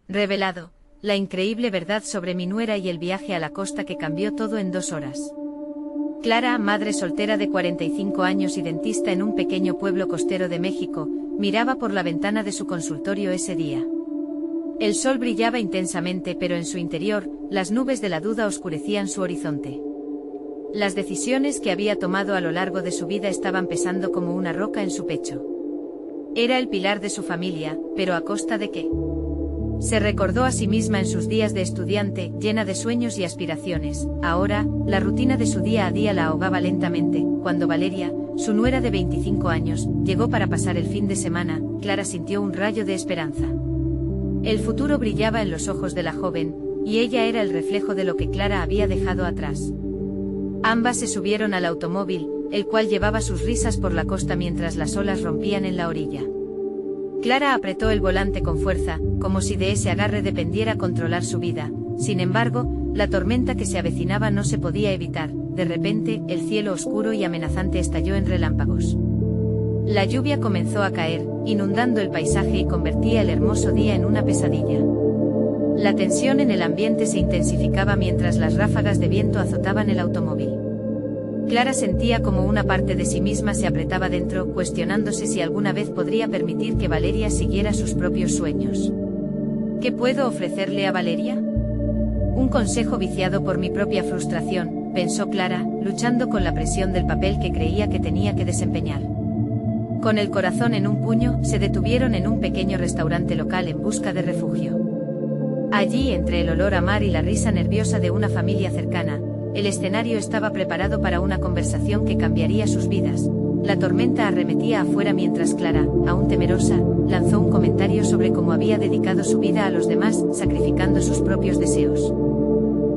Revelado, la increíble verdad sobre mi nuera y el viaje a la costa que cambió todo en 2 horas. Clara, madre soltera de 45 años y dentista en un pequeño pueblo costero de México, miraba por la ventana de su consultorio ese día. El sol brillaba intensamente, pero en su interior, las nubes de la duda oscurecían su horizonte. Las decisiones que había tomado a lo largo de su vida estaban pesando como una roca en su pecho. Era el pilar de su familia, pero ¿a costa de qué? Se recordó a sí misma en sus días de estudiante, llena de sueños y aspiraciones. Ahora, la rutina de su día a día la ahogaba lentamente. Cuando Valeria, su nuera de 25 años, llegó para pasar el fin de semana, Clara sintió un rayo de esperanza. El futuro brillaba en los ojos de la joven, y ella era el reflejo de lo que Clara había dejado atrás. Ambas se subieron al automóvil, el cual llevaba sus risas por la costa mientras las olas rompían en la orilla. Clara apretó el volante con fuerza, como si de ese agarre dependiera controlar su vida. Sin embargo, la tormenta que se avecinaba no se podía evitar. De repente, el cielo oscuro y amenazante estalló en relámpagos. La lluvia comenzó a caer, inundando el paisaje y convertía el hermoso día en una pesadilla. La tensión en el ambiente se intensificaba mientras las ráfagas de viento azotaban el automóvil. Clara sentía como una parte de sí misma se apretaba dentro, cuestionándose si alguna vez podría permitir que Valeria siguiera sus propios sueños. ¿Qué puedo ofrecerle a Valeria? Un consejo viciado por mi propia frustración, pensó Clara, luchando con la presión del papel que creía que tenía que desempeñar. Con el corazón en un puño, se detuvieron en un pequeño restaurante local en busca de refugio. Allí, entre el olor a mar y la risa nerviosa de una familia cercana, el escenario estaba preparado para una conversación que cambiaría sus vidas. La tormenta arremetía afuera mientras Clara, aún temerosa, lanzó un comentario sobre cómo había dedicado su vida a los demás, sacrificando sus propios deseos.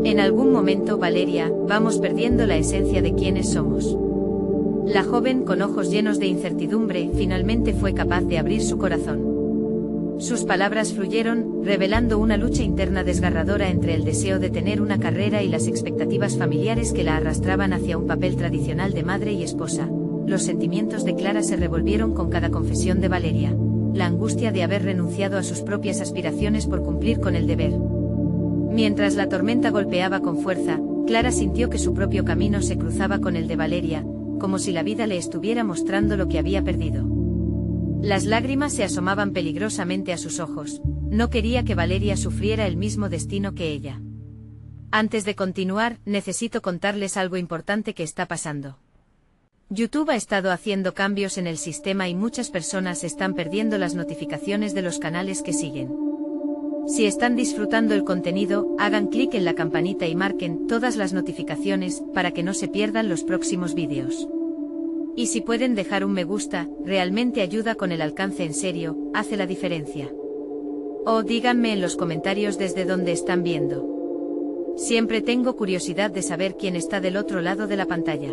En algún momento, Valeria, vamos perdiendo la esencia de quiénes somos. La joven, con ojos llenos de incertidumbre, finalmente fue capaz de abrir su corazón. Sus palabras fluyeron, revelando una lucha interna desgarradora entre el deseo de tener una carrera y las expectativas familiares que la arrastraban hacia un papel tradicional de madre y esposa. Los sentimientos de Clara se revolvieron con cada confesión de Valeria. La angustia de haber renunciado a sus propias aspiraciones por cumplir con el deber. Mientras la tormenta golpeaba con fuerza, Clara sintió que su propio camino se cruzaba con el de Valeria, como si la vida le estuviera mostrando lo que había perdido. Las lágrimas se asomaban peligrosamente a sus ojos. No quería que Valeria sufriera el mismo destino que ella. Antes de continuar, necesito contarles algo importante que está pasando. YouTube ha estado haciendo cambios en el sistema y muchas personas están perdiendo las notificaciones de los canales que siguen. Si están disfrutando el contenido, hagan clic en la campanita y marquen todas las notificaciones para que no se pierdan los próximos vídeos. Y si pueden dejar un me gusta, realmente ayuda con el alcance, en serio, hace la diferencia. O díganme en los comentarios desde dónde están viendo. Siempre tengo curiosidad de saber quién está del otro lado de la pantalla.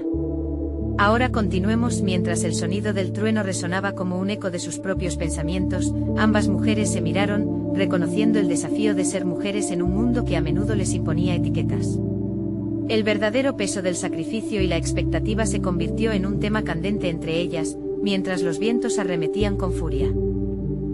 Ahora continuemos. Mientras el sonido del trueno resonaba como un eco de sus propios pensamientos, ambas mujeres se miraron, reconociendo el desafío de ser mujeres en un mundo que a menudo les imponía etiquetas. El verdadero peso del sacrificio y la expectativa se convirtió en un tema candente entre ellas, mientras los vientos arremetían con furia.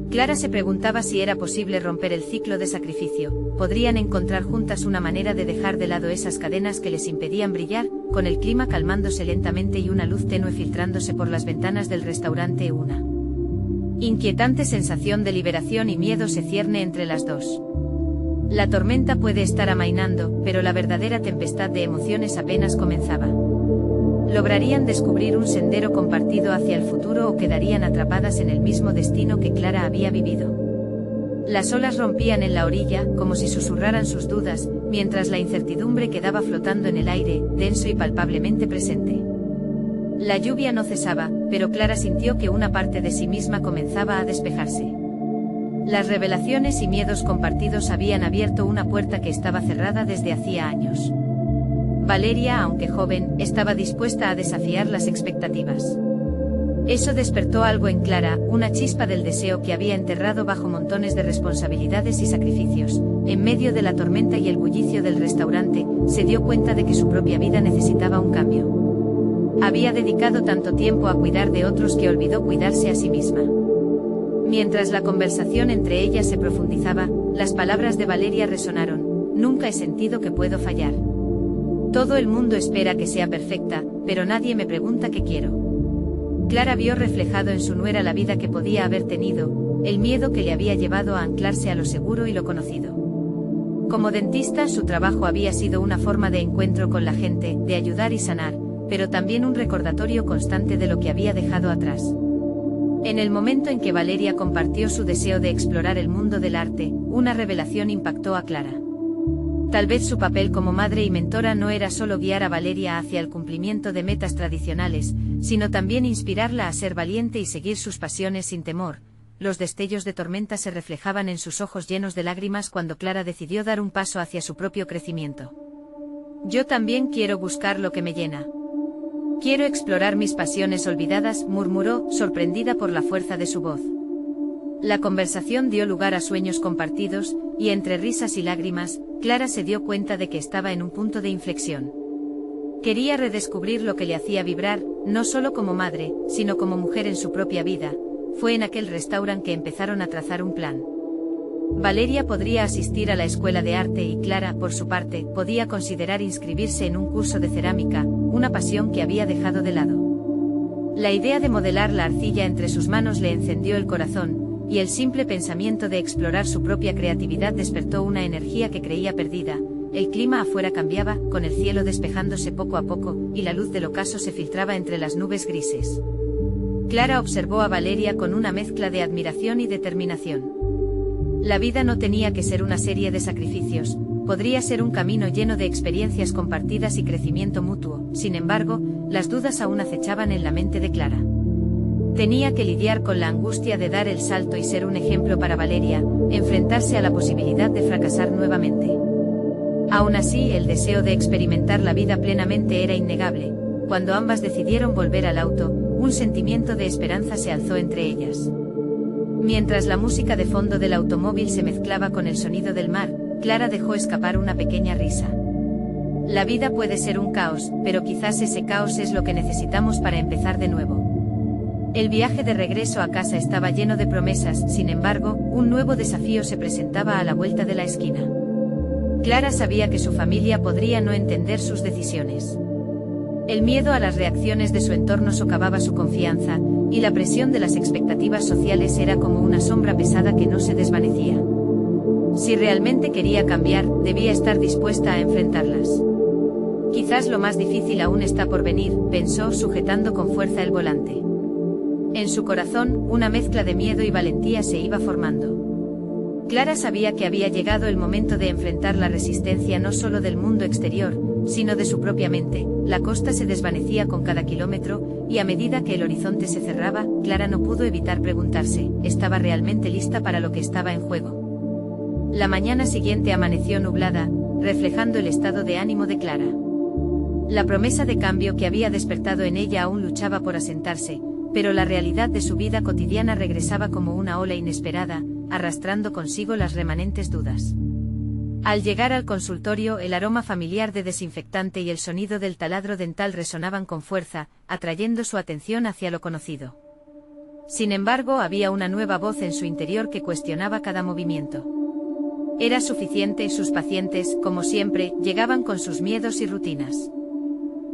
Clara se preguntaba si era posible romper el ciclo de sacrificio. ¿Podrían encontrar juntas una manera de dejar de lado esas cadenas que les impedían brillar? Con el clima calmándose lentamente y una luz tenue filtrándose por las ventanas del restaurante, una inquietante sensación de liberación y miedo se cierne entre las dos. La tormenta puede estar amainando, pero la verdadera tempestad de emociones apenas comenzaba. ¿Lograrían descubrir un sendero compartido hacia el futuro o quedarían atrapadas en el mismo destino que Clara había vivido? Las olas rompían en la orilla, como si susurraran sus dudas, mientras la incertidumbre quedaba flotando en el aire, denso y palpablemente presente. La lluvia no cesaba, pero Clara sintió que una parte de sí misma comenzaba a despejarse. Las revelaciones y miedos compartidos habían abierto una puerta que estaba cerrada desde hacía años. Valeria, aunque joven, estaba dispuesta a desafiar las expectativas. Eso despertó algo en Clara, una chispa del deseo que había enterrado bajo montones de responsabilidades y sacrificios. En medio de la tormenta y el bullicio del restaurante, se dio cuenta de que su propia vida necesitaba un cambio. Había dedicado tanto tiempo a cuidar de otros que olvidó cuidarse a sí misma. Mientras la conversación entre ellas se profundizaba, las palabras de Valeria resonaron: nunca he sentido que puedo fallar. Todo el mundo espera que sea perfecta, pero nadie me pregunta qué quiero. Clara vio reflejado en su nuera la vida que podía haber tenido, el miedo que le había llevado a anclarse a lo seguro y lo conocido. Como dentista, su trabajo había sido una forma de encuentro con la gente, de ayudar y sanar, pero también un recordatorio constante de lo que había dejado atrás. En el momento en que Valeria compartió su deseo de explorar el mundo del arte, una revelación impactó a Clara. Tal vez su papel como madre y mentora no era solo guiar a Valeria hacia el cumplimiento de metas tradicionales, sino también inspirarla a ser valiente y seguir sus pasiones sin temor. Los destellos de tormenta se reflejaban en sus ojos llenos de lágrimas cuando Clara decidió dar un paso hacia su propio crecimiento. Yo también quiero buscar lo que me llena. Quiero explorar mis pasiones olvidadas, murmuró, sorprendida por la fuerza de su voz. La conversación dio lugar a sueños compartidos, y entre risas y lágrimas, Clara se dio cuenta de que estaba en un punto de inflexión. Quería redescubrir lo que le hacía vibrar, no solo como madre, sino como mujer en su propia vida. Fue en aquel restaurante que empezaron a trazar un plan. Valeria podría asistir a la escuela de arte y Clara, por su parte, podía considerar inscribirse en un curso de cerámica, una pasión que había dejado de lado. La idea de modelar la arcilla entre sus manos le encendió el corazón, y el simple pensamiento de explorar su propia creatividad despertó una energía que creía perdida. El clima afuera cambiaba, con el cielo despejándose poco a poco, y la luz del ocaso se filtraba entre las nubes grises. Clara observó a Valeria con una mezcla de admiración y determinación. La vida no tenía que ser una serie de sacrificios, podría ser un camino lleno de experiencias compartidas y crecimiento mutuo. Sin embargo, las dudas aún acechaban en la mente de Clara. Tenía que lidiar con la angustia de dar el salto y ser un ejemplo para Valeria, enfrentarse a la posibilidad de fracasar nuevamente. Aún así, el deseo de experimentar la vida plenamente era innegable. Cuando ambas decidieron volver al auto, un sentimiento de esperanza se alzó entre ellas. Mientras la música de fondo del automóvil se mezclaba con el sonido del mar, Clara dejó escapar una pequeña risa. La vida puede ser un caos, pero quizás ese caos es lo que necesitamos para empezar de nuevo. El viaje de regreso a casa estaba lleno de promesas, sin embargo, un nuevo desafío se presentaba a la vuelta de la esquina. Clara sabía que su familia podría no entender sus decisiones. El miedo a las reacciones de su entorno socavaba su confianza, y la presión de las expectativas sociales era como una sombra pesada que no se desvanecía. Si realmente quería cambiar, debía estar dispuesta a enfrentarlas. Quizás lo más difícil aún está por venir, pensó, sujetando con fuerza el volante. En su corazón, una mezcla de miedo y valentía se iba formando. Clara sabía que había llegado el momento de enfrentar la resistencia no solo del mundo exterior, sino de su propia mente. La costa se desvanecía con cada kilómetro, y a medida que el horizonte se cerraba, Clara no pudo evitar preguntarse, ¿estaba realmente lista para lo que estaba en juego? La mañana siguiente amaneció nublada, reflejando el estado de ánimo de Clara. La promesa de cambio que había despertado en ella aún luchaba por asentarse, pero la realidad de su vida cotidiana regresaba como una ola inesperada, arrastrando consigo las remanentes dudas. Al llegar al consultorio, el aroma familiar de desinfectante y el sonido del taladro dental resonaban con fuerza, atrayendo su atención hacia lo conocido. Sin embargo, había una nueva voz en su interior que cuestionaba cada movimiento. Era suficiente, sus pacientes, como siempre, llegaban con sus miedos y rutinas.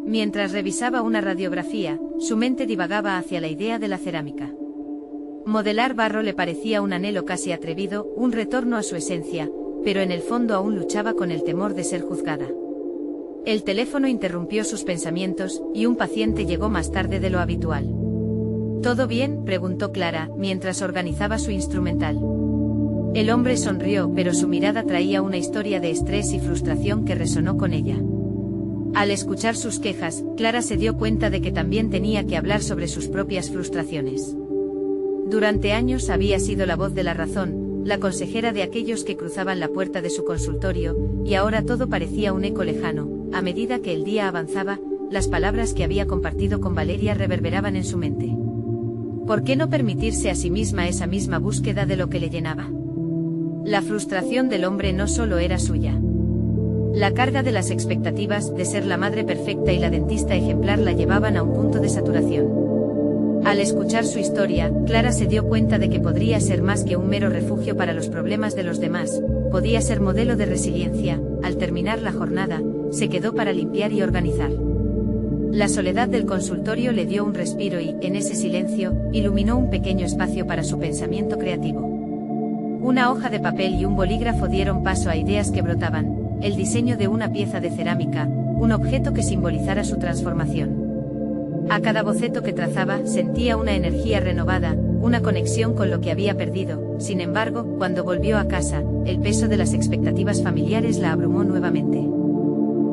Mientras revisaba una radiografía, su mente divagaba hacia la idea de la cerámica. Modelar barro le parecía un anhelo casi atrevido, un retorno a su esencia, pero en el fondo aún luchaba con el temor de ser juzgada. El teléfono interrumpió sus pensamientos, y un paciente llegó más tarde de lo habitual. ¿Todo bien?, preguntó Clara, mientras organizaba su instrumental. El hombre sonrió, pero su mirada traía una historia de estrés y frustración que resonó con ella. Al escuchar sus quejas, Clara se dio cuenta de que también tenía que hablar sobre sus propias frustraciones. Durante años había sido la voz de la razón, la consejera de aquellos que cruzaban la puerta de su consultorio, y ahora todo parecía un eco lejano. A medida que el día avanzaba, las palabras que había compartido con Valeria reverberaban en su mente. ¿Por qué no permitirse a sí misma esa misma búsqueda de lo que le llenaba? La frustración del hombre no solo era suya. La carga de las expectativas de ser la madre perfecta y la dentista ejemplar la llevaban a un punto de saturación. Al escuchar su historia, Clara se dio cuenta de que podría ser más que un mero refugio para los problemas de los demás, podía ser modelo de resiliencia. Al terminar la jornada, se quedó para limpiar y organizar. La soledad del consultorio le dio un respiro y, en ese silencio, iluminó un pequeño espacio para su pensamiento creativo. Una hoja de papel y un bolígrafo dieron paso a ideas que brotaban, el diseño de una pieza de cerámica, un objeto que simbolizara su transformación. A cada boceto que trazaba, sentía una energía renovada, una conexión con lo que había perdido. Sin embargo, cuando volvió a casa, el peso de las expectativas familiares la abrumó nuevamente.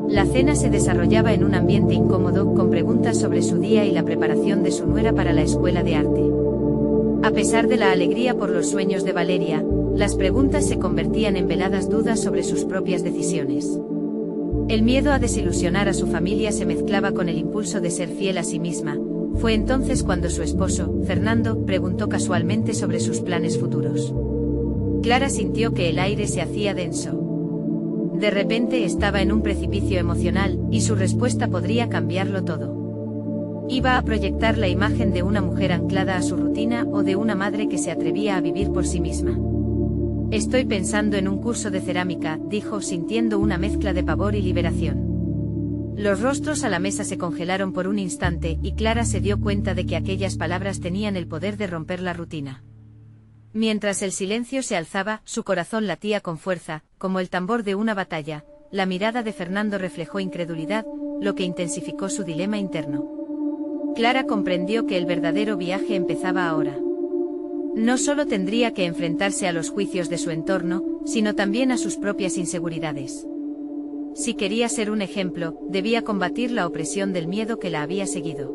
La cena se desarrollaba en un ambiente incómodo, con preguntas sobre su día y la preparación de su nuera para la escuela de arte. A pesar de la alegría por los sueños de Valeria, las preguntas se convertían en veladas dudas sobre sus propias decisiones. El miedo a desilusionar a su familia se mezclaba con el impulso de ser fiel a sí misma. Fue entonces cuando su esposo, Fernando, preguntó casualmente sobre sus planes futuros. Clara sintió que el aire se hacía denso. De repente estaba en un precipicio emocional, y su respuesta podría cambiarlo todo. Iba a proyectar la imagen de una mujer anclada a su rutina o de una madre que se atrevía a vivir por sí misma. Estoy pensando en un curso de cerámica, dijo, sintiendo una mezcla de pavor y liberación. Los rostros a la mesa se congelaron por un instante, y Clara se dio cuenta de que aquellas palabras tenían el poder de romper la rutina. Mientras el silencio se alzaba, su corazón latía con fuerza, como el tambor de una batalla. La mirada de Fernando reflejó incredulidad, lo que intensificó su dilema interno. Clara comprendió que el verdadero viaje empezaba ahora. No solo tendría que enfrentarse a los juicios de su entorno, sino también a sus propias inseguridades. Si quería ser un ejemplo, debía combatir la opresión del miedo que la había seguido.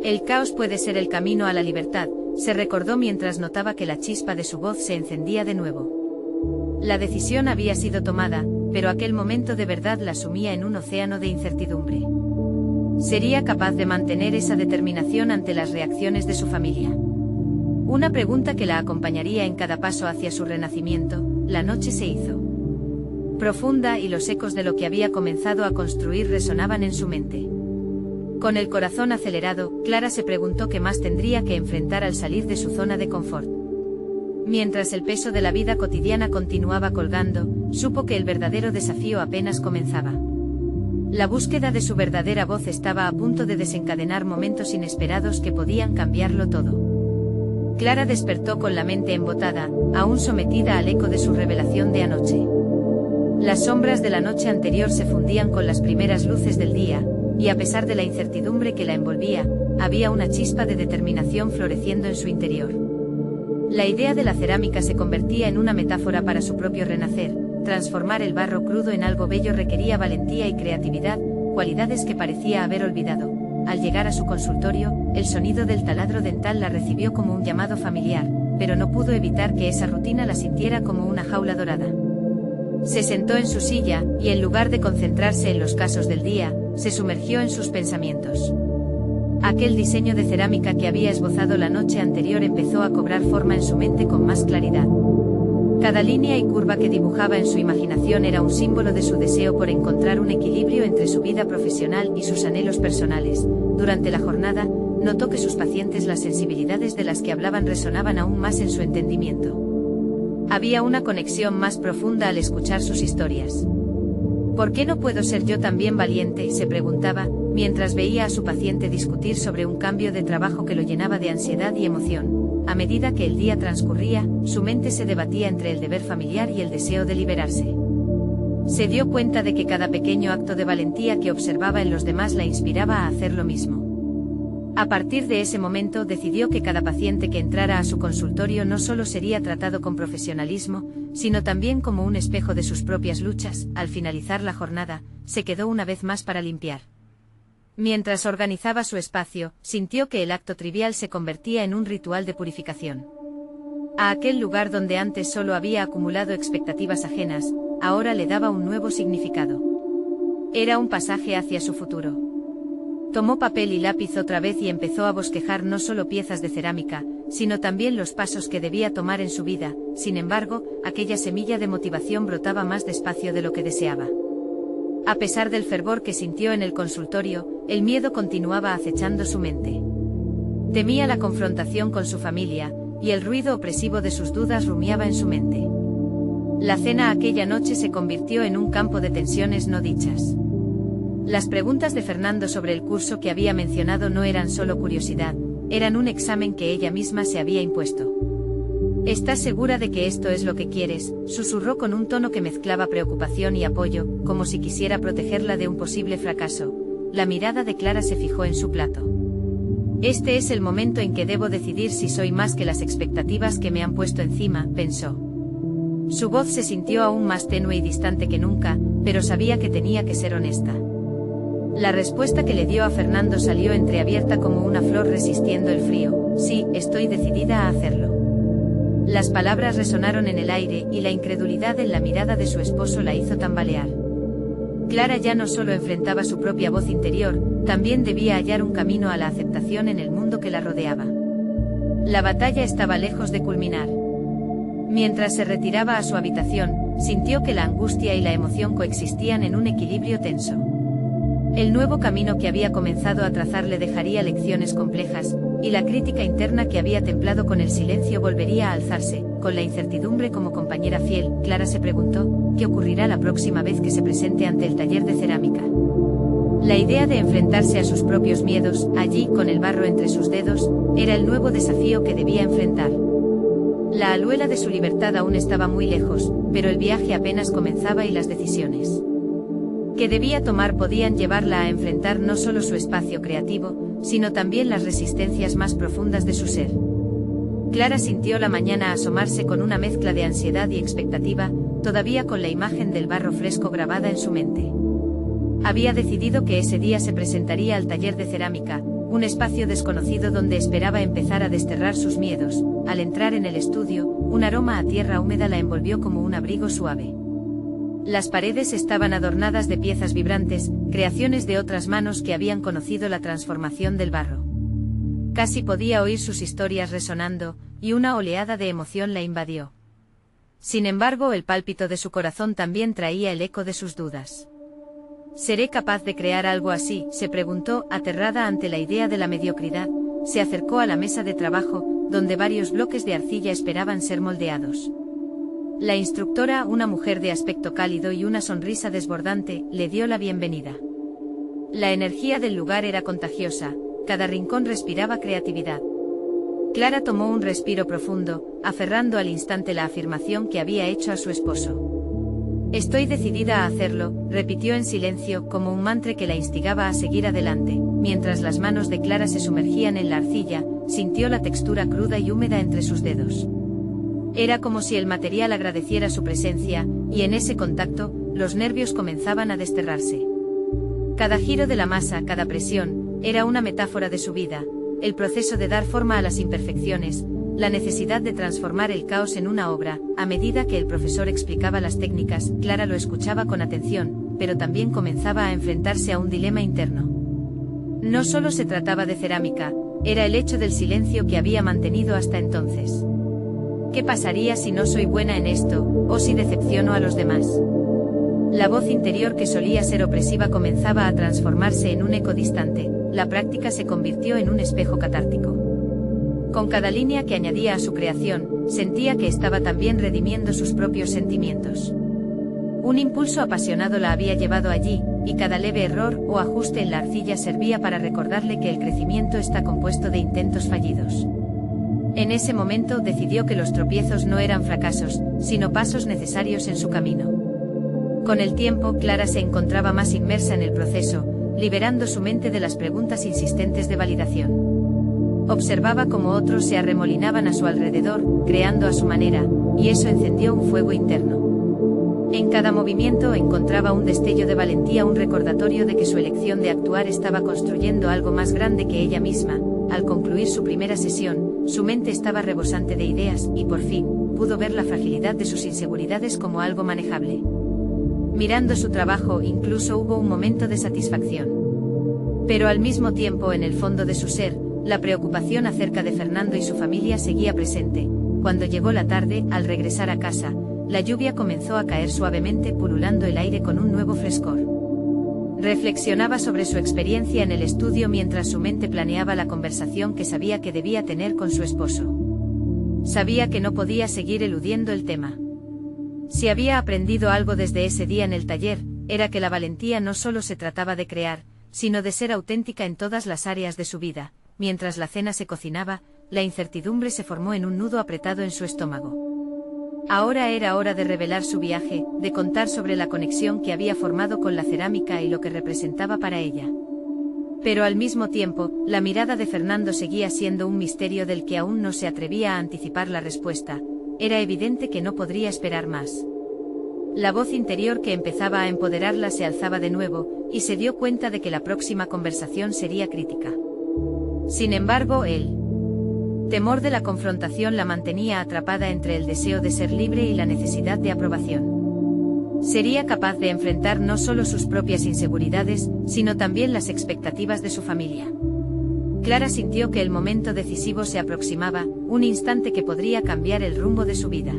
El caos puede ser el camino a la libertad, se recordó mientras notaba que la chispa de su voz se encendía de nuevo. La decisión había sido tomada, pero aquel momento de verdad la sumía en un océano de incertidumbre. ¿Sería capaz de mantener esa determinación ante las reacciones de su familia? Una pregunta que la acompañaría en cada paso hacia su renacimiento. La noche se hizo profunda y los ecos de lo que había comenzado a construir resonaban en su mente. Con el corazón acelerado, Clara se preguntó qué más tendría que enfrentar al salir de su zona de confort. Mientras el peso de la vida cotidiana continuaba colgando, supo que el verdadero desafío apenas comenzaba. La búsqueda de su verdadera voz estaba a punto de desencadenar momentos inesperados que podían cambiarlo todo. Clara despertó con la mente embotada, aún sometida al eco de su revelación de anoche. Las sombras de la noche anterior se fundían con las primeras luces del día, y a pesar de la incertidumbre que la envolvía, había una chispa de determinación floreciendo en su interior. La idea de la cerámica se convertía en una metáfora para su propio renacer. Transformar el barro crudo en algo bello requería valentía y creatividad, cualidades que parecía haber olvidado. Al llegar a su consultorio, el sonido del taladro dental la recibió como un llamado familiar, pero no pudo evitar que esa rutina la sintiera como una jaula dorada. Se sentó en su silla, y en lugar de concentrarse en los casos del día, se sumergió en sus pensamientos. Aquel diseño de cerámica que había esbozado la noche anterior empezó a cobrar forma en su mente con más claridad. Cada línea y curva que dibujaba en su imaginación era un símbolo de su deseo por encontrar un equilibrio entre su vida profesional y sus anhelos personales. Durante la jornada, notó que sus pacientes las sensibilidades de las que hablaban resonaban aún más en su entendimiento. Había una conexión más profunda al escuchar sus historias. ¿Por qué no puedo ser yo también valiente?, se preguntaba, mientras veía a su paciente discutir sobre un cambio de trabajo que lo llenaba de ansiedad y emoción. A medida que el día transcurría, su mente se debatía entre el deber familiar y el deseo de liberarse. Se dio cuenta de que cada pequeño acto de valentía que observaba en los demás la inspiraba a hacer lo mismo. A partir de ese momento decidió que cada paciente que entrara a su consultorio no solo sería tratado con profesionalismo, sino también como un espejo de sus propias luchas. Al finalizar la jornada, se quedó una vez más para limpiar. Mientras organizaba su espacio, sintió que el acto trivial se convertía en un ritual de purificación. A aquel lugar donde antes solo había acumulado expectativas ajenas, ahora le daba un nuevo significado. Era un pasaje hacia su futuro. Tomó papel y lápiz otra vez y empezó a bosquejar no solo piezas de cerámica, sino también los pasos que debía tomar en su vida. Sin embargo, aquella semilla de motivación brotaba más despacio de lo que deseaba. A pesar del fervor que sintió en el consultorio, el miedo continuaba acechando su mente. Temía la confrontación con su familia, y el ruido opresivo de sus dudas rumiaba en su mente. La cena aquella noche se convirtió en un campo de tensiones no dichas. Las preguntas de Fernando sobre el curso que había mencionado no eran solo curiosidad, eran un examen que ella misma se había impuesto. ¿Estás segura de que esto es lo que quieres?, susurró con un tono que mezclaba preocupación y apoyo, como si quisiera protegerla de un posible fracaso. La mirada de Clara se fijó en su plato. Este es el momento en que debo decidir si soy más que las expectativas que me han puesto encima, pensó. Su voz se sintió aún más tenue y distante que nunca, pero sabía que tenía que ser honesta. La respuesta que le dio a Fernando salió entreabierta como una flor resistiendo el frío. Sí, estoy decidida a hacerlo. Las palabras resonaron en el aire y la incredulidad en la mirada de su esposo la hizo tambalear. Clara ya no solo enfrentaba su propia voz interior, también debía hallar un camino a la aceptación en el mundo que la rodeaba. La batalla estaba lejos de culminar. Mientras se retiraba a su habitación, sintió que la angustia y la emoción coexistían en un equilibrio tenso. El nuevo camino que había comenzado a trazar le dejaría lecciones complejas, y la crítica interna que había templado con el silencio volvería a alzarse. Con la incertidumbre como compañera fiel, Clara se preguntó, ¿qué ocurrirá la próxima vez que se presente ante el taller de cerámica? La idea de enfrentarse a sus propios miedos, allí con el barro entre sus dedos, era el nuevo desafío que debía enfrentar. La aluela de su libertad aún estaba muy lejos, pero el viaje apenas comenzaba y las decisiones que debía tomar podían llevarla a enfrentar no solo su espacio creativo, sino también las resistencias más profundas de su ser. Clara sintió la mañana asomarse con una mezcla de ansiedad y expectativa, todavía con la imagen del barro fresco grabada en su mente. Había decidido que ese día se presentaría al taller de cerámica, un espacio desconocido donde esperaba empezar a desterrar sus miedos. Al entrar en el estudio, un aroma a tierra húmeda la envolvió como un abrigo suave. Las paredes estaban adornadas de piezas vibrantes, creaciones de otras manos que habían conocido la transformación del barro. Casi podía oír sus historias resonando, y una oleada de emoción la invadió. Sin embargo, el pálpito de su corazón también traía el eco de sus dudas. ¿Seré capaz de crear algo así?, se preguntó, aterrada ante la idea de la mediocridad. Se acercó a la mesa de trabajo, donde varios bloques de arcilla esperaban ser moldeados. La instructora, una mujer de aspecto cálido y una sonrisa desbordante, le dio la bienvenida. La energía del lugar era contagiosa, cada rincón respiraba creatividad. Clara tomó un respiro profundo, aferrando al instante la afirmación que había hecho a su esposo. Estoy decidida a hacerlo, repitió en silencio, como un mantra que la instigaba a seguir adelante. Mientras las manos de Clara se sumergían en la arcilla, sintió la textura cruda y húmeda entre sus dedos. Era como si el material agradeciera su presencia, y en ese contacto, los nervios comenzaban a desterrarse. Cada giro de la masa, cada presión, era una metáfora de su vida, el proceso de dar forma a las imperfecciones, la necesidad de transformar el caos en una obra. A medida que el profesor explicaba las técnicas, Clara lo escuchaba con atención, pero también comenzaba a enfrentarse a un dilema interno. No solo se trataba de cerámica, era el hecho del silencio que había mantenido hasta entonces. ¿Qué pasaría si no soy buena en esto, o si decepciono a los demás? La voz interior que solía ser opresiva comenzaba a transformarse en un eco distante. La práctica se convirtió en un espejo catártico. Con cada línea que añadía a su creación, sentía que estaba también redimiendo sus propios sentimientos. Un impulso apasionado la había llevado allí, y cada leve error o ajuste en la arcilla servía para recordarle que el crecimiento está compuesto de intentos fallidos. En ese momento decidió que los tropiezos no eran fracasos, sino pasos necesarios en su camino. Con el tiempo, Clara se encontraba más inmersa en el proceso, liberando su mente de las preguntas insistentes de validación. Observaba cómo otros se arremolinaban a su alrededor, creando a su manera, y eso encendió un fuego interno. En cada movimiento encontraba un destello de valentía, un recordatorio de que su elección de actuar estaba construyendo algo más grande que ella misma. Al concluir su primera sesión, su mente estaba rebosante de ideas, y por fin, pudo ver la fragilidad de sus inseguridades como algo manejable. Mirando su trabajo, incluso hubo un momento de satisfacción. Pero al mismo tiempo, en el fondo de su ser, la preocupación acerca de Fernando y su familia seguía presente. Cuando llegó la tarde, al regresar a casa, la lluvia comenzó a caer suavemente, pululando el aire con un nuevo frescor. Reflexionaba sobre su experiencia en el estudio mientras su mente planeaba la conversación que sabía que debía tener con su esposo. Sabía que no podía seguir eludiendo el tema. Si había aprendido algo desde ese día en el taller, era que la valentía no solo se trataba de crear, sino de ser auténtica en todas las áreas de su vida. Mientras la cena se cocinaba, la incertidumbre se formó en un nudo apretado en su estómago. Ahora era hora de revelar su viaje, de contar sobre la conexión que había formado con la cerámica y lo que representaba para ella. Pero al mismo tiempo, la mirada de Fernando seguía siendo un misterio del que aún no se atrevía a anticipar la respuesta. Era evidente que no podría esperar más. La voz interior que empezaba a empoderarla se alzaba de nuevo, y se dio cuenta de que la próxima conversación sería crítica. Sin embargo, el temor de la confrontación la mantenía atrapada entre el deseo de ser libre y la necesidad de aprobación. Sería capaz de enfrentar no solo sus propias inseguridades, sino también las expectativas de su familia. Clara sintió que el momento decisivo se aproximaba, un instante que podría cambiar el rumbo de su vida.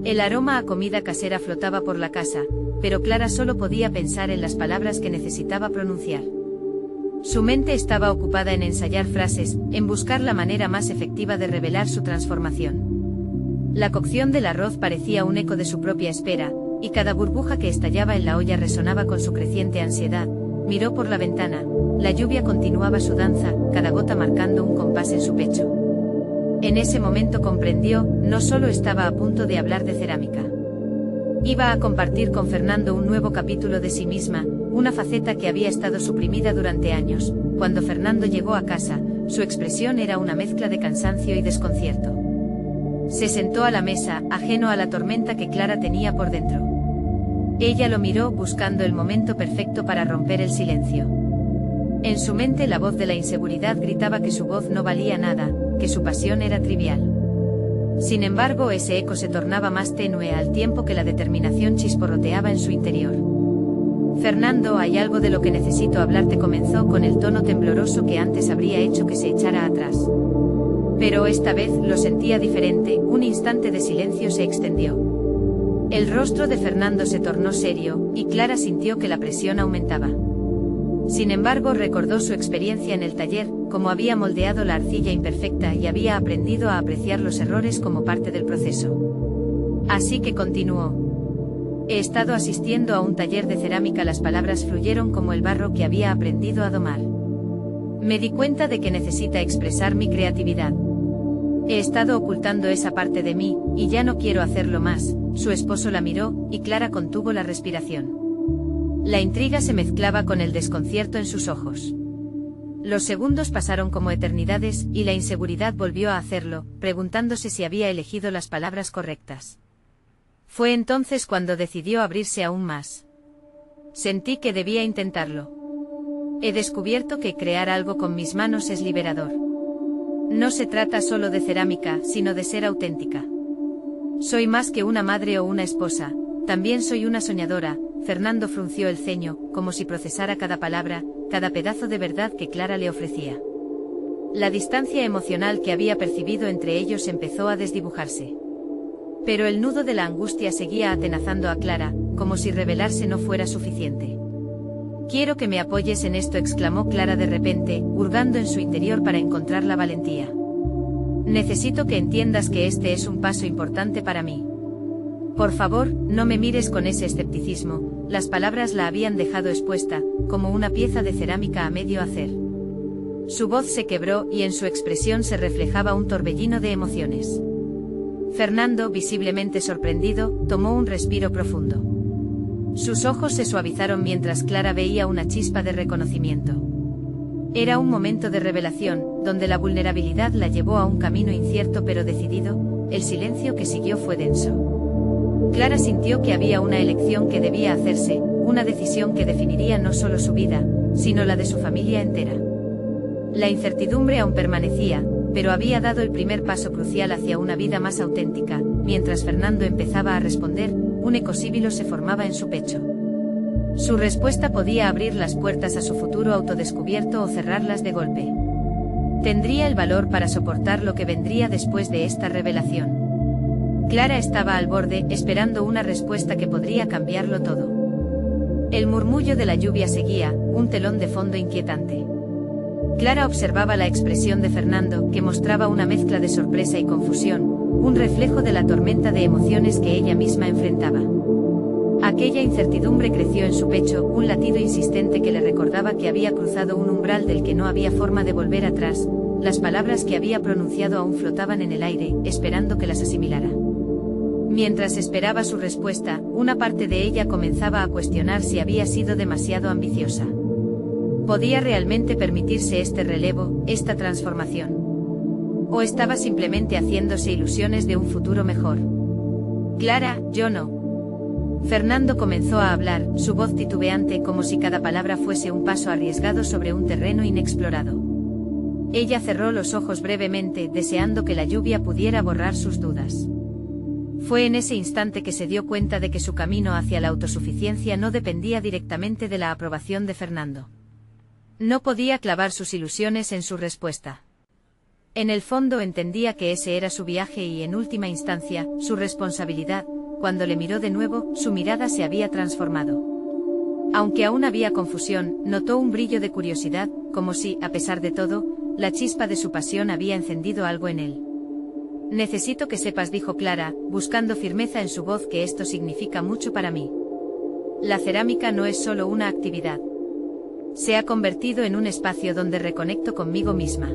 El aroma a comida casera flotaba por la casa, pero Clara solo podía pensar en las palabras que necesitaba pronunciar. Su mente estaba ocupada en ensayar frases, en buscar la manera más efectiva de revelar su transformación. La cocción del arroz parecía un eco de su propia espera, y cada burbuja que estallaba en la olla resonaba con su creciente ansiedad. Miró por la ventana, la lluvia continuaba su danza, cada gota marcando un compás en su pecho. En ese momento comprendió, no solo estaba a punto de hablar de cerámica. Iba a compartir con Fernando un nuevo capítulo de sí misma, una faceta que había estado suprimida durante años. Cuando Fernando llegó a casa, su expresión era una mezcla de cansancio y desconcierto. Se sentó a la mesa, ajeno a la tormenta que Clara tenía por dentro. Ella lo miró buscando el momento perfecto para romper el silencio. En su mente la voz de la inseguridad gritaba que su voz no valía nada, que su pasión era trivial. Sin embargo, ese eco se tornaba más tenue al tiempo que la determinación chisporroteaba en su interior. Fernando, hay algo de lo que necesito hablarte, comenzó con el tono tembloroso que antes habría hecho que se echara atrás. Pero esta vez lo sentía diferente, un instante de silencio se extendió. El rostro de Fernando se tornó serio, y Clara sintió que la presión aumentaba. Sin embargo, recordó su experiencia en el taller, cómo había moldeado la arcilla imperfecta y había aprendido a apreciar los errores como parte del proceso. Así que continuó. He estado asistiendo a un taller de cerámica. Las palabras fluyeron como el barro que había aprendido a domar. Me di cuenta de que necesita expresar mi creatividad. He estado ocultando esa parte de mí, y ya no quiero hacerlo más. Su esposo la miró, y Clara contuvo la respiración. La intriga se mezclaba con el desconcierto en sus ojos. Los segundos pasaron como eternidades, y la inseguridad volvió a hacerlo, preguntándose si había elegido las palabras correctas. Fue entonces cuando decidió abrirse aún más. Sentí que debía intentarlo. He descubierto que crear algo con mis manos es liberador. No se trata solo de cerámica, sino de ser auténtica. Soy más que una madre o una esposa, también soy una soñadora. Fernando frunció el ceño, como si procesara cada palabra, cada pedazo de verdad que Clara le ofrecía. La distancia emocional que había percibido entre ellos empezó a desdibujarse. Pero el nudo de la angustia seguía atenazando a Clara, como si revelarse no fuera suficiente. Quiero que me apoyes en esto, exclamó Clara de repente, hurgando en su interior para encontrar la valentía. Necesito que entiendas que este es un paso importante para mí. Por favor, no me mires con ese escepticismo. Las palabras la habían dejado expuesta, como una pieza de cerámica a medio hacer. Su voz se quebró y en su expresión se reflejaba un torbellino de emociones. Fernando, visiblemente sorprendido, tomó un respiro profundo. Sus ojos se suavizaron mientras Clara veía una chispa de reconocimiento. Era un momento de revelación, donde la vulnerabilidad la llevó a un camino incierto pero decidido. El silencio que siguió fue denso. Clara sintió que había una elección que debía hacerse, una decisión que definiría no solo su vida, sino la de su familia entera. La incertidumbre aún permanecía, pero había dado el primer paso crucial hacia una vida más auténtica. Mientras Fernando empezaba a responder, un ecosíbilo se formaba en su pecho. Su respuesta podía abrir las puertas a su futuro autodescubierto o cerrarlas de golpe. Tendría el valor para soportar lo que vendría después de esta revelación. Clara estaba al borde, esperando una respuesta que podría cambiarlo todo. El murmullo de la lluvia seguía, un telón de fondo inquietante. Clara observaba la expresión de Fernando, que mostraba una mezcla de sorpresa y confusión, un reflejo de la tormenta de emociones que ella misma enfrentaba. Aquella incertidumbre creció en su pecho, un latido insistente que le recordaba que había cruzado un umbral del que no había forma de volver atrás. Las palabras que había pronunciado aún flotaban en el aire, esperando que las asimilara. Mientras esperaba su respuesta, una parte de ella comenzaba a cuestionar si había sido demasiado ambiciosa. ¿Podía realmente permitirse este relevo, esta transformación? ¿O estaba simplemente haciéndose ilusiones de un futuro mejor? Clara, yo no. Fernando comenzó a hablar, su voz titubeante como si cada palabra fuese un paso arriesgado sobre un terreno inexplorado. Ella cerró los ojos brevemente, deseando que la lluvia pudiera borrar sus dudas. Fue en ese instante que se dio cuenta de que su camino hacia la autosuficiencia no dependía directamente de la aprobación de Fernando. No podía clavar sus ilusiones en su respuesta. En el fondo entendía que ese era su viaje y, en última instancia, su responsabilidad. Cuando le miró de nuevo, su mirada se había transformado. Aunque aún había confusión, notó un brillo de curiosidad, como si, a pesar de todo, la chispa de su pasión había encendido algo en él. Necesito que sepas, dijo Clara, buscando firmeza en su voz, que esto significa mucho para mí. La cerámica no es solo una actividad. Se ha convertido en un espacio donde reconecto conmigo misma.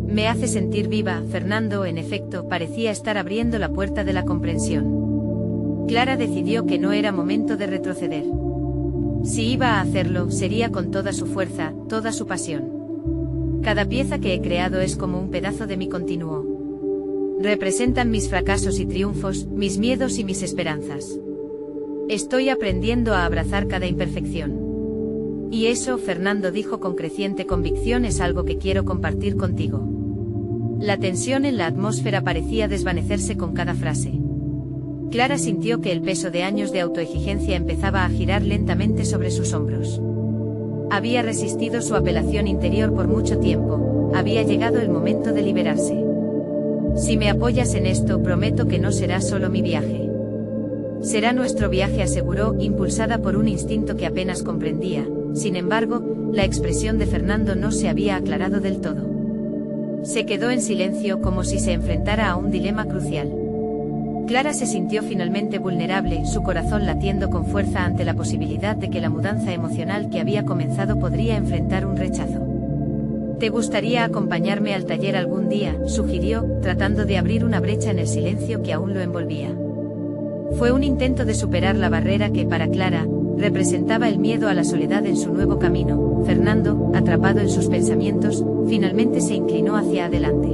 Me hace sentir viva. Fernando, en efecto, parecía estar abriendo la puerta de la comprensión. Clara decidió que no era momento de retroceder. Si iba a hacerlo, sería con toda su fuerza, toda su pasión. Cada pieza que he creado es como un pedazo de mí, continuó. Representan mis fracasos y triunfos, mis miedos y mis esperanzas. Estoy aprendiendo a abrazar cada imperfección. Y eso, Fernando dijo con creciente convicción, es algo que quiero compartir contigo. La tensión en la atmósfera parecía desvanecerse con cada frase. Clara sintió que el peso de años de autoexigencia empezaba a girar lentamente sobre sus hombros. Había resistido su apelación interior por mucho tiempo, había llegado el momento de liberarse. Si me apoyas en esto, prometo que no será solo mi viaje. Será nuestro viaje, aseguró, impulsada por un instinto que apenas comprendía. Sin embargo, la expresión de Fernando no se había aclarado del todo. Se quedó en silencio, como si se enfrentara a un dilema crucial. Clara se sintió finalmente vulnerable, su corazón latiendo con fuerza ante la posibilidad de que la mudanza emocional que había comenzado podría enfrentar un rechazo. ¿Te gustaría acompañarme al taller algún día?, sugirió, tratando de abrir una brecha en el silencio que aún lo envolvía. Fue un intento de superar la barrera que, para Clara, representaba el miedo a la soledad en su nuevo camino. Fernando, atrapado en sus pensamientos, finalmente se inclinó hacia adelante.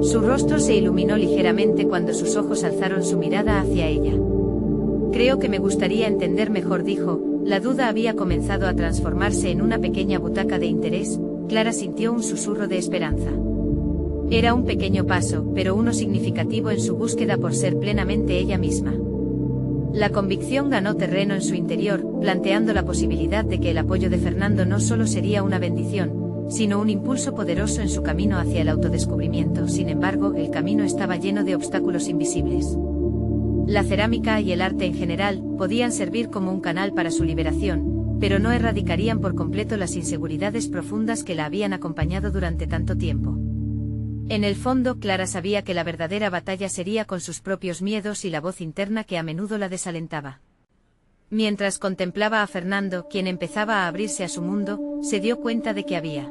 Su rostro se iluminó ligeramente cuando sus ojos alzaron su mirada hacia ella. Creo que me gustaría entender mejor, dijo. La duda había comenzado a transformarse en una pequeña butaca de interés. Clara sintió un susurro de esperanza. Era un pequeño paso, pero uno significativo en su búsqueda por ser plenamente ella misma. La convicción ganó terreno en su interior, planteando la posibilidad de que el apoyo de Fernando no solo sería una bendición, sino un impulso poderoso en su camino hacia el autodescubrimiento. Sin embargo, el camino estaba lleno de obstáculos invisibles. La cerámica y el arte en general podían servir como un canal para su liberación, pero no erradicarían por completo las inseguridades profundas que la habían acompañado durante tanto tiempo. En el fondo, Clara sabía que la verdadera batalla sería con sus propios miedos y la voz interna que a menudo la desalentaba. Mientras contemplaba a Fernando, quien empezaba a abrirse a su mundo, se dio cuenta de que había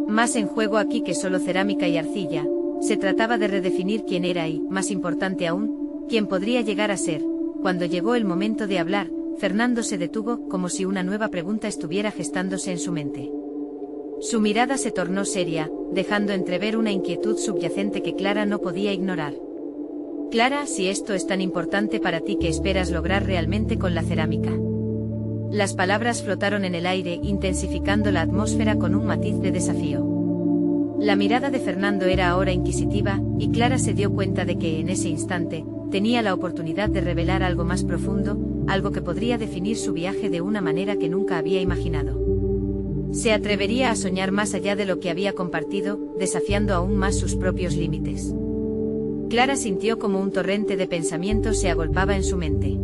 más en juego aquí que solo cerámica y arcilla. Se trataba de redefinir quién era y, más importante aún, quién podría llegar a ser. Cuando llegó el momento de hablar, Fernando se detuvo, como si una nueva pregunta estuviera gestándose en su mente. Su mirada se tornó seria, dejando entrever una inquietud subyacente que Clara no podía ignorar. Clara, si esto es tan importante para ti, ¿qué esperas lograr realmente con la cerámica? Las palabras flotaron en el aire, intensificando la atmósfera con un matiz de desafío. La mirada de Fernando era ahora inquisitiva, y Clara se dio cuenta de que, en ese instante, tenía la oportunidad de revelar algo más profundo, algo que podría definir su viaje de una manera que nunca había imaginado. Se atrevería a soñar más allá de lo que había compartido, desafiando aún más sus propios límites. Clara sintió como un torrente de pensamientos se agolpaba en su mente.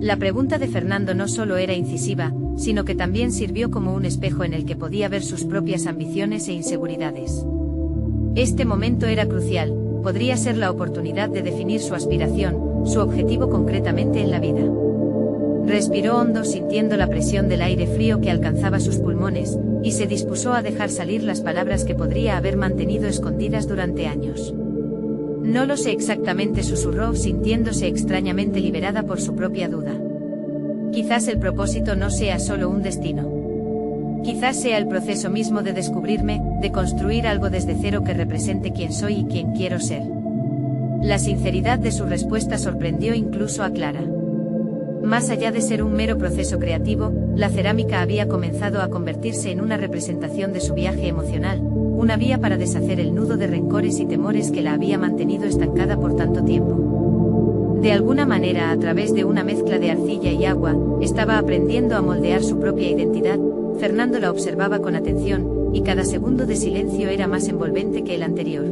La pregunta de Fernando no solo era incisiva, sino que también sirvió como un espejo en el que podía ver sus propias ambiciones e inseguridades. Este momento era crucial, podría ser la oportunidad de definir su aspiración, su objetivo concretamente en la vida. Respiró hondo sintiendo la presión del aire frío que alcanzaba sus pulmones, y se dispuso a dejar salir las palabras que podría haber mantenido escondidas durante años. No lo sé exactamente, susurró, sintiéndose extrañamente liberada por su propia duda. Quizás el propósito no sea solo un destino. Quizás sea el proceso mismo de descubrirme, de construir algo desde cero que represente quién soy y quién quiero ser. La sinceridad de su respuesta sorprendió incluso a Clara. Más allá de ser un mero proceso creativo, la cerámica había comenzado a convertirse en una representación de su viaje emocional, una vía para deshacer el nudo de rencores y temores que la había mantenido estancada por tanto tiempo. De alguna manera, a través de una mezcla de arcilla y agua, estaba aprendiendo a moldear su propia identidad. Fernando la observaba con atención, y cada segundo de silencio era más envolvente que el anterior.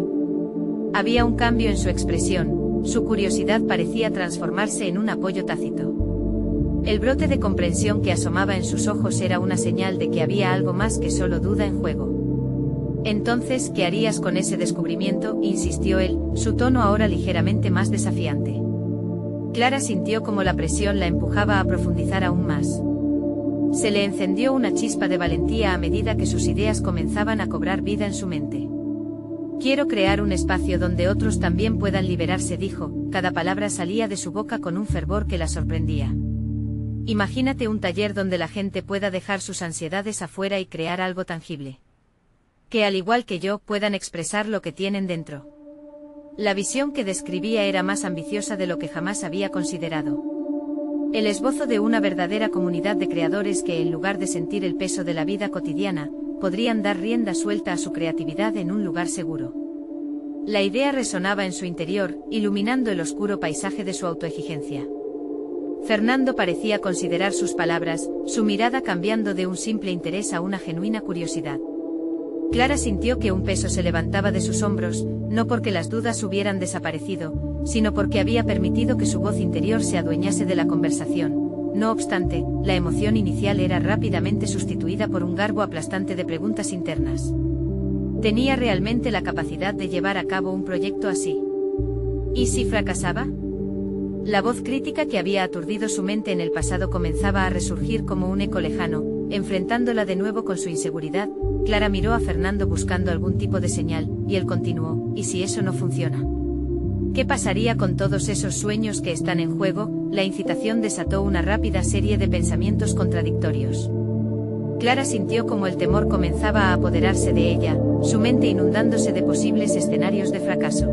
Había un cambio en su expresión, su curiosidad parecía transformarse en un apoyo tácito. El brote de comprensión que asomaba en sus ojos era una señal de que había algo más que solo duda en juego. Entonces, ¿qué harías con ese descubrimiento?, insistió él, su tono ahora ligeramente más desafiante. Clara sintió como la presión la empujaba a profundizar aún más. Se le encendió una chispa de valentía a medida que sus ideas comenzaban a cobrar vida en su mente. Quiero crear un espacio donde otros también puedan liberarse, dijo, cada palabra salía de su boca con un fervor que la sorprendía. Imagínate un taller donde la gente pueda dejar sus ansiedades afuera y crear algo tangible. Que al igual que yo puedan expresar lo que tienen dentro. La visión que describía era más ambiciosa de lo que jamás había considerado. El esbozo de una verdadera comunidad de creadores que, en lugar de sentir el peso de la vida cotidiana, podrían dar rienda suelta a su creatividad en un lugar seguro. La idea resonaba en su interior, iluminando el oscuro paisaje de su autoexigencia. Fernando parecía considerar sus palabras, su mirada cambiando de un simple interés a una genuina curiosidad. Clara sintió que un peso se levantaba de sus hombros, no porque las dudas hubieran desaparecido, sino porque había permitido que su voz interior se adueñase de la conversación. No obstante, la emoción inicial era rápidamente sustituida por un garbo aplastante de preguntas internas. ¿Tenía realmente la capacidad de llevar a cabo un proyecto así? ¿Y si fracasaba? La voz crítica que había aturdido su mente en el pasado comenzaba a resurgir como un eco lejano, enfrentándola de nuevo con su inseguridad. Clara miró a Fernando buscando algún tipo de señal, y él continuó, ¿y si eso no funciona? ¿Qué pasaría con todos esos sueños que están en juego? La incitación desató una rápida serie de pensamientos contradictorios. Clara sintió como el temor comenzaba a apoderarse de ella, su mente inundándose de posibles escenarios de fracaso.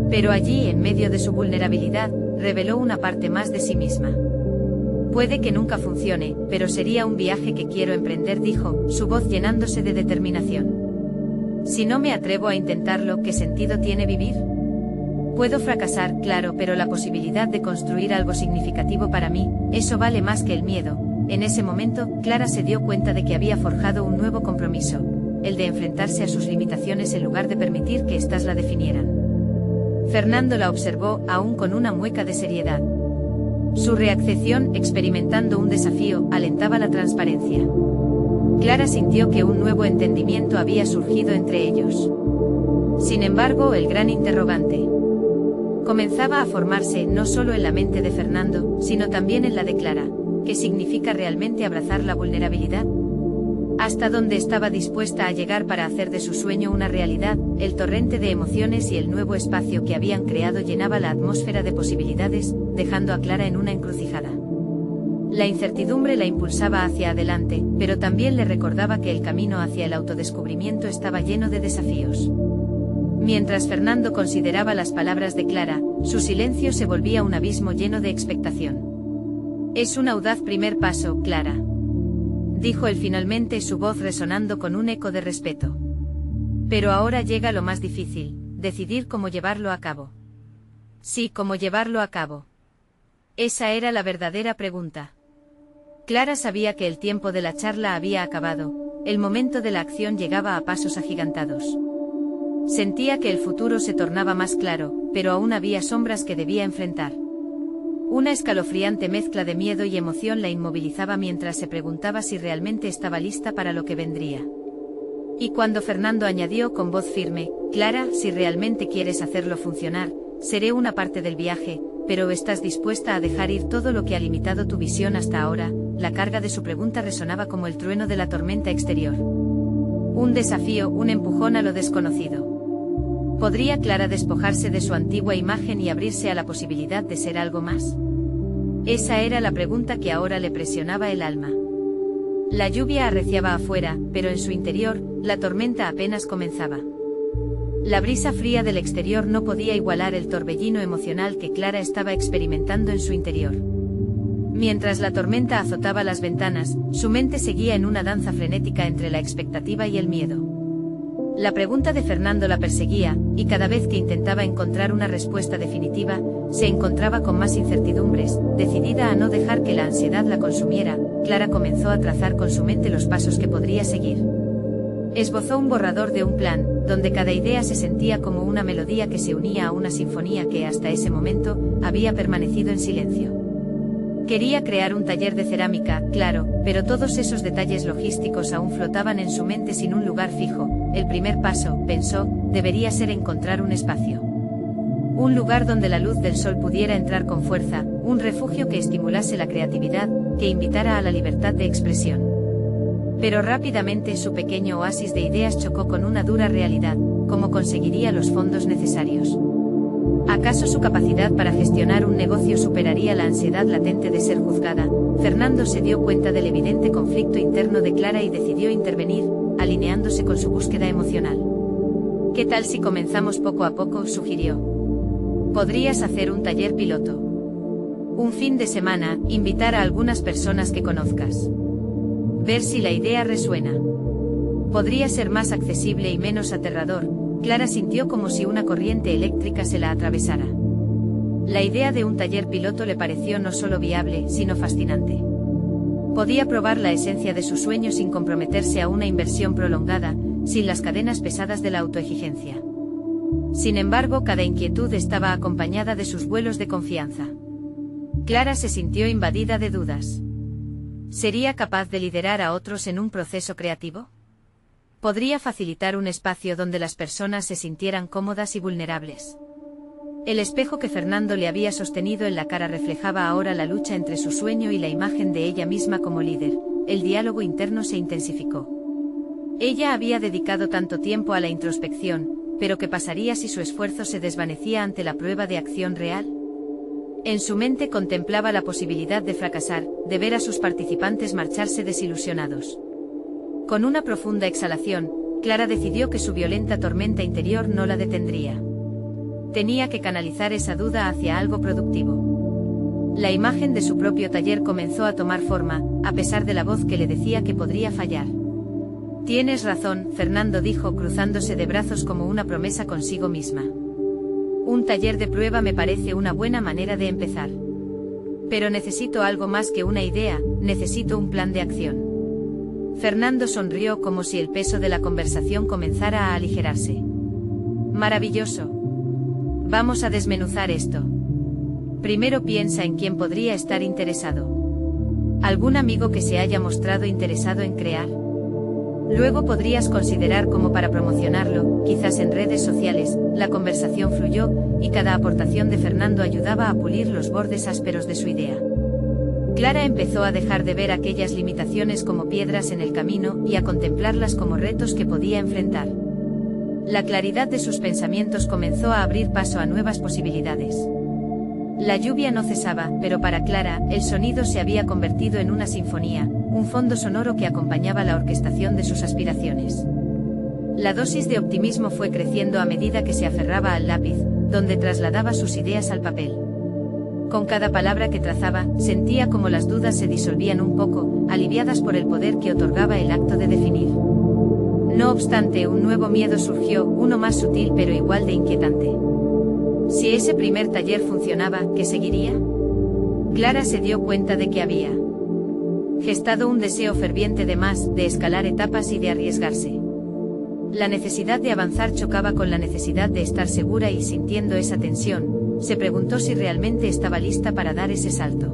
Pero allí, en medio de su vulnerabilidad, reveló una parte más de sí misma. Puede que nunca funcione, pero sería un viaje que quiero emprender, dijo, su voz llenándose de determinación. Si no me atrevo a intentarlo, ¿qué sentido tiene vivir? Puedo fracasar, claro, pero la posibilidad de construir algo significativo para mí, eso vale más que el miedo. En ese momento, Clara se dio cuenta de que había forjado un nuevo compromiso, el de enfrentarse a sus limitaciones en lugar de permitir que éstas la definieran. Fernando la observó, aún con una mueca de seriedad. Su reacción, experimentando un desafío, alentaba la transparencia. Clara sintió que un nuevo entendimiento había surgido entre ellos. Sin embargo, el gran interrogante comenzaba a formarse no solo en la mente de Fernando, sino también en la de Clara. ¿Qué significa realmente abrazar la vulnerabilidad? ¿Hasta dónde estaba dispuesta a llegar para hacer de su sueño una realidad? El torrente de emociones y el nuevo espacio que habían creado llenaba la atmósfera de posibilidades, dejando a Clara en una encrucijada. La incertidumbre la impulsaba hacia adelante, pero también le recordaba que el camino hacia el autodescubrimiento estaba lleno de desafíos. Mientras Fernando consideraba las palabras de Clara, su silencio se volvía un abismo lleno de expectación. Es un audaz primer paso, Clara, dijo él finalmente, su voz resonando con un eco de respeto. Pero ahora llega lo más difícil, decidir cómo llevarlo a cabo. Sí, cómo llevarlo a cabo. Esa era la verdadera pregunta. Clara sabía que el tiempo de la charla había acabado, el momento de la acción llegaba a pasos agigantados. Sentía que el futuro se tornaba más claro, pero aún había sombras que debía enfrentar. Una escalofriante mezcla de miedo y emoción la inmovilizaba mientras se preguntaba si realmente estaba lista para lo que vendría. Y cuando Fernando añadió con voz firme, Clara, si realmente quieres hacerlo funcionar, seré una parte del viaje, pero ¿estás dispuesta a dejar ir todo lo que ha limitado tu visión hasta ahora? La carga de su pregunta resonaba como el trueno de la tormenta exterior. Un desafío, un empujón a lo desconocido. ¿Podría Clara despojarse de su antigua imagen y abrirse a la posibilidad de ser algo más? Esa era la pregunta que ahora le presionaba el alma. La lluvia arreciaba afuera, pero en su interior, la tormenta apenas comenzaba. La brisa fría del exterior no podía igualar el torbellino emocional que Clara estaba experimentando en su interior. Mientras la tormenta azotaba las ventanas, su mente seguía en una danza frenética entre la expectativa y el miedo. La pregunta de Fernando la perseguía, y cada vez que intentaba encontrar una respuesta definitiva, se encontraba con más incertidumbres. Decidida a no dejar que la ansiedad la consumiera, Clara comenzó a trazar con su mente los pasos que podría seguir. Esbozó un borrador de un plan, donde cada idea se sentía como una melodía que se unía a una sinfonía que hasta ese momento había permanecido en silencio. Quería crear un taller de cerámica, claro, pero todos esos detalles logísticos aún flotaban en su mente sin un lugar fijo. El primer paso, pensó, debería ser encontrar un espacio. Un lugar donde la luz del sol pudiera entrar con fuerza, un refugio que estimulase la creatividad, que invitara a la libertad de expresión. Pero rápidamente su pequeño oasis de ideas chocó con una dura realidad: ¿cómo conseguiría los fondos necesarios? ¿Acaso su capacidad para gestionar un negocio superaría la ansiedad latente de ser juzgada? Fernando se dio cuenta del evidente conflicto interno de Clara y decidió intervenir, alineándose con su búsqueda emocional. ¿Qué tal si comenzamos poco a poco?, sugirió. Podrías hacer un taller piloto. Un fin de semana, invitar a algunas personas que conozcas. Ver si la idea resuena. Podría ser más accesible y menos aterrador. Clara sintió como si una corriente eléctrica se la atravesara. La idea de un taller piloto le pareció no solo viable, sino fascinante. Podía probar la esencia de su sueño sin comprometerse a una inversión prolongada, sin las cadenas pesadas de la autoexigencia. Sin embargo, cada inquietud estaba acompañada de sus vuelos de confianza. Clara se sintió invadida de dudas. ¿Sería capaz de liderar a otros en un proceso creativo? ¿Podría facilitar un espacio donde las personas se sintieran cómodas y vulnerables? El espejo que Fernando le había sostenido en la cara reflejaba ahora la lucha entre su sueño y la imagen de ella misma como líder. El diálogo interno se intensificó. Ella había dedicado tanto tiempo a la introspección, pero ¿qué pasaría si su esfuerzo se desvanecía ante la prueba de acción real? En su mente contemplaba la posibilidad de fracasar, de ver a sus participantes marcharse desilusionados. Con una profunda exhalación, Clara decidió que su violenta tormenta interior no la detendría. Tenía que canalizar esa duda hacia algo productivo. La imagen de su propio taller comenzó a tomar forma, a pesar de la voz que le decía que podría fallar. Tienes razón, Fernando dijo, cruzándose de brazos como una promesa consigo misma. Un taller de prueba me parece una buena manera de empezar. Pero necesito algo más que una idea, necesito un plan de acción. Fernando sonrió como si el peso de la conversación comenzara a aligerarse. Maravilloso. Vamos a desmenuzar esto. Primero piensa en quién podría estar interesado. ¿Algún amigo que se haya mostrado interesado en crear? Luego podrías considerar cómo para promocionarlo, quizás en redes sociales. La conversación fluyó, y cada aportación de Fernando ayudaba a pulir los bordes ásperos de su idea. Clara empezó a dejar de ver aquellas limitaciones como piedras en el camino y a contemplarlas como retos que podía enfrentar. La claridad de sus pensamientos comenzó a abrir paso a nuevas posibilidades. La lluvia no cesaba, pero para Clara, el sonido se había convertido en una sinfonía, un fondo sonoro que acompañaba la orquestación de sus aspiraciones. La dosis de optimismo fue creciendo a medida que se aferraba al lápiz, donde trasladaba sus ideas al papel. Con cada palabra que trazaba, sentía como las dudas se disolvían un poco, aliviadas por el poder que otorgaba el acto de definir. No obstante, un nuevo miedo surgió, uno más sutil pero igual de inquietante. Si ese primer taller funcionaba, ¿qué seguiría? Clara se dio cuenta de que había gestado un deseo ferviente de más, de escalar etapas y de arriesgarse. La necesidad de avanzar chocaba con la necesidad de estar segura y sintiendo esa tensión, se preguntó si realmente estaba lista para dar ese salto.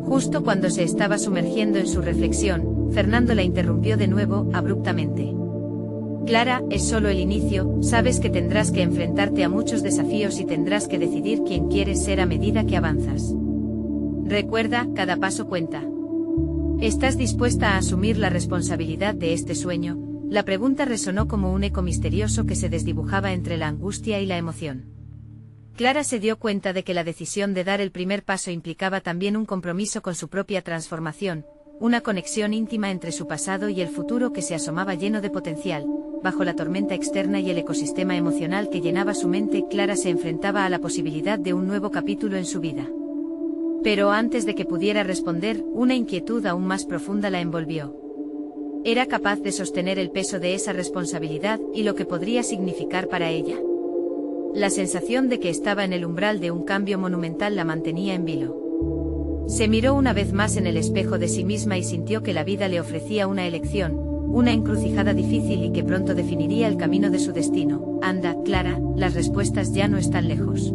Justo cuando se estaba sumergiendo en su reflexión, Fernando la interrumpió de nuevo, abruptamente. Clara, es solo el inicio, sabes que tendrás que enfrentarte a muchos desafíos y tendrás que decidir quién quieres ser a medida que avanzas. Recuerda, cada paso cuenta. ¿Estás dispuesta a asumir la responsabilidad de este sueño? La pregunta resonó como un eco misterioso que se desdibujaba entre la angustia y la emoción. Clara se dio cuenta de que la decisión de dar el primer paso implicaba también un compromiso con su propia transformación, una conexión íntima entre su pasado y el futuro que se asomaba lleno de potencial. Bajo la tormenta externa y el ecosistema emocional que llenaba su mente, Clara se enfrentaba a la posibilidad de un nuevo capítulo en su vida. Pero antes de que pudiera responder, una inquietud aún más profunda la envolvió. Era capaz de sostener el peso de esa responsabilidad y lo que podría significar para ella. La sensación de que estaba en el umbral de un cambio monumental la mantenía en vilo. Se miró una vez más en el espejo de sí misma y sintió que la vida le ofrecía una elección, una encrucijada difícil y que pronto definiría el camino de su destino. Anda, Clara, las respuestas ya no están lejos.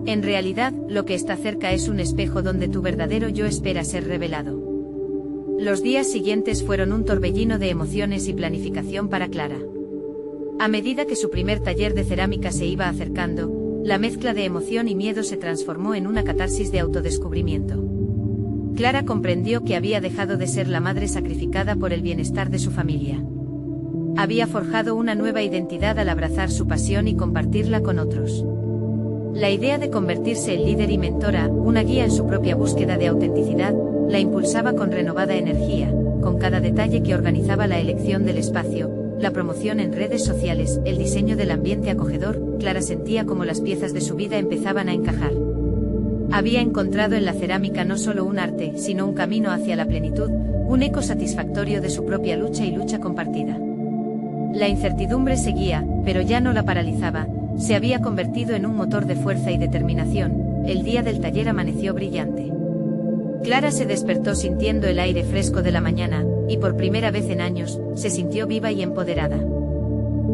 En realidad, lo que está cerca es un espejo donde tu verdadero yo espera ser revelado. Los días siguientes fueron un torbellino de emociones y planificación para Clara. A medida que su primer taller de cerámica se iba acercando, la mezcla de emoción y miedo se transformó en una catarsis de autodescubrimiento. Clara comprendió que había dejado de ser la madre sacrificada por el bienestar de su familia. Había forjado una nueva identidad al abrazar su pasión y compartirla con otros. La idea de convertirse en líder y mentora, una guía en su propia búsqueda de autenticidad, la impulsaba con renovada energía. Con cada detalle que organizaba la elección del espacio, la promoción en redes sociales, el diseño del ambiente acogedor, Clara sentía como las piezas de su vida empezaban a encajar. Había encontrado en la cerámica no solo un arte, sino un camino hacia la plenitud, un eco satisfactorio de su propia lucha y lucha compartida. La incertidumbre seguía, pero ya no la paralizaba, se había convertido en un motor de fuerza y determinación. El día del taller amaneció brillante. Clara se despertó sintiendo el aire fresco de la mañana, y por primera vez en años, se sintió viva y empoderada.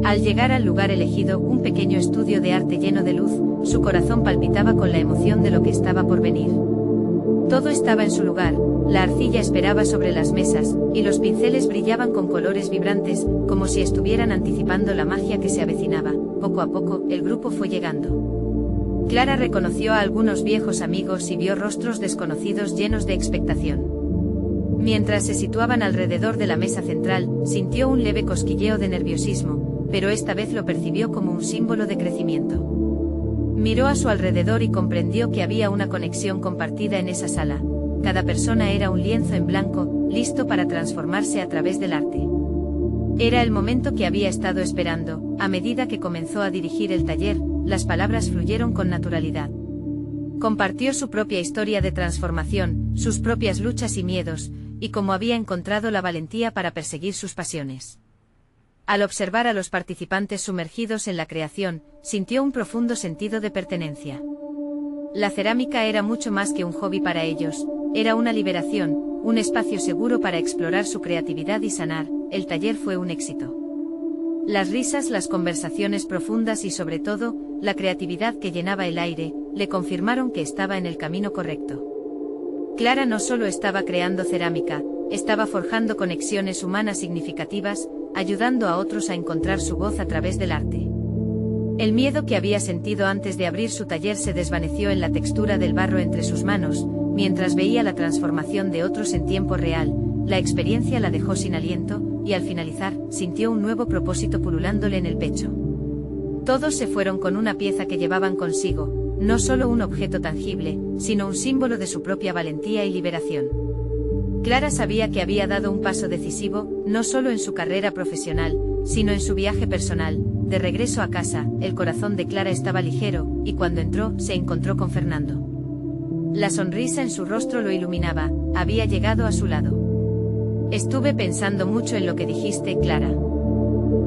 Al llegar al lugar elegido, un pequeño estudio de arte lleno de luz, su corazón palpitaba con la emoción de lo que estaba por venir. Todo estaba en su lugar, la arcilla esperaba sobre las mesas, y los pinceles brillaban con colores vibrantes, como si estuvieran anticipando la magia que se avecinaba. Poco a poco, el grupo fue llegando. Clara reconoció a algunos viejos amigos y vio rostros desconocidos llenos de expectación. Mientras se situaban alrededor de la mesa central, sintió un leve cosquilleo de nerviosismo, pero esta vez lo percibió como un símbolo de crecimiento. Miró a su alrededor y comprendió que había una conexión compartida en esa sala. Cada persona era un lienzo en blanco, listo para transformarse a través del arte. Era el momento que había estado esperando. A medida que comenzó a dirigir el taller, las palabras fluyeron con naturalidad. Compartió su propia historia de transformación, sus propias luchas y miedos, y cómo había encontrado la valentía para perseguir sus pasiones. Al observar a los participantes sumergidos en la creación, sintió un profundo sentido de pertenencia. La cerámica era mucho más que un hobby para ellos, era una liberación, un espacio seguro para explorar su creatividad y sanar. El taller fue un éxito. Las risas, las conversaciones profundas y sobre todo, la creatividad que llenaba el aire, le confirmaron que estaba en el camino correcto. Clara no solo estaba creando cerámica, estaba forjando conexiones humanas significativas, ayudando a otros a encontrar su voz a través del arte. El miedo que había sentido antes de abrir su taller se desvaneció en la textura del barro entre sus manos, mientras veía la transformación de otros en tiempo real. La experiencia la dejó sin aliento, y al finalizar, sintió un nuevo propósito pululándole en el pecho. Todos se fueron con una pieza que llevaban consigo, no solo un objeto tangible, sino un símbolo de su propia valentía y liberación. Clara sabía que había dado un paso decisivo, no solo en su carrera profesional, sino en su viaje personal. De regreso a casa, el corazón de Clara estaba ligero, y cuando entró, se encontró con Fernando. La sonrisa en su rostro lo iluminaba, había llegado a su lado. Estuve pensando mucho en lo que dijiste, Clara.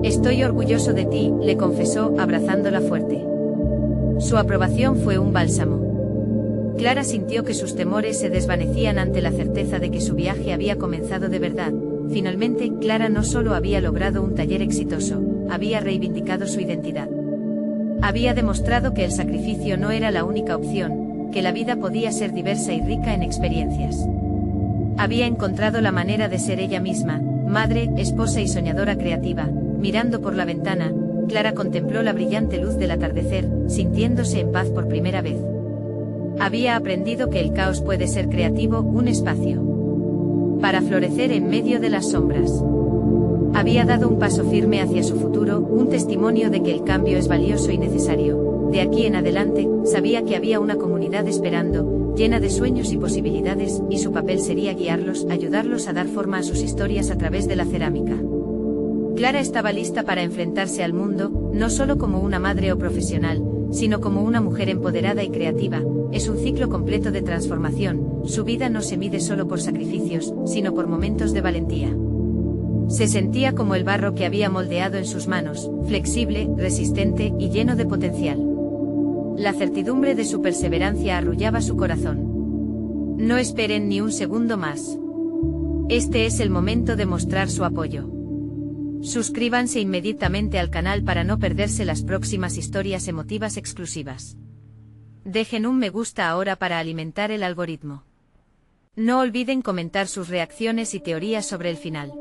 Estoy orgulloso de ti, le confesó, abrazándola fuerte. Su aprobación fue un bálsamo. Clara sintió que sus temores se desvanecían ante la certeza de que su viaje había comenzado de verdad. Finalmente, Clara no solo había logrado un taller exitoso, había reivindicado su identidad. Había demostrado que el sacrificio no era la única opción, que la vida podía ser diversa y rica en experiencias. Había encontrado la manera de ser ella misma, madre, esposa y soñadora creativa. Mirando por la ventana, Clara contempló la brillante luz del atardecer, sintiéndose en paz por primera vez. Había aprendido que el caos puede ser creativo, un espacio para florecer en medio de las sombras. Había dado un paso firme hacia su futuro, un testimonio de que el cambio es valioso y necesario. De aquí en adelante, sabía que había una comunidad esperando, llena de sueños y posibilidades, y su papel sería guiarlos, ayudarlos a dar forma a sus historias a través de la cerámica. Clara estaba lista para enfrentarse al mundo, no solo como una madre o profesional, sino como una mujer empoderada y creativa. Es un ciclo completo de transformación. Su vida no se mide solo por sacrificios, sino por momentos de valentía. Se sentía como el barro que había moldeado en sus manos, flexible, resistente y lleno de potencial. La certidumbre de su perseverancia arrullaba su corazón. No esperen ni un segundo más. Este es el momento de mostrar su apoyo. Suscríbanse inmediatamente al canal para no perderse las próximas historias emotivas exclusivas. Dejen un me gusta ahora para alimentar el algoritmo. No olviden comentar sus reacciones y teorías sobre el final.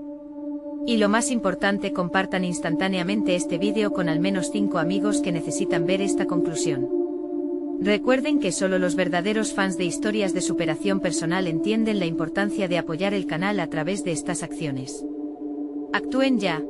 Y lo más importante, compartan instantáneamente este vídeo con al menos 5 amigos que necesitan ver esta conclusión. Recuerden que solo los verdaderos fans de historias de superación personal entienden la importancia de apoyar el canal a través de estas acciones. Actúen ya.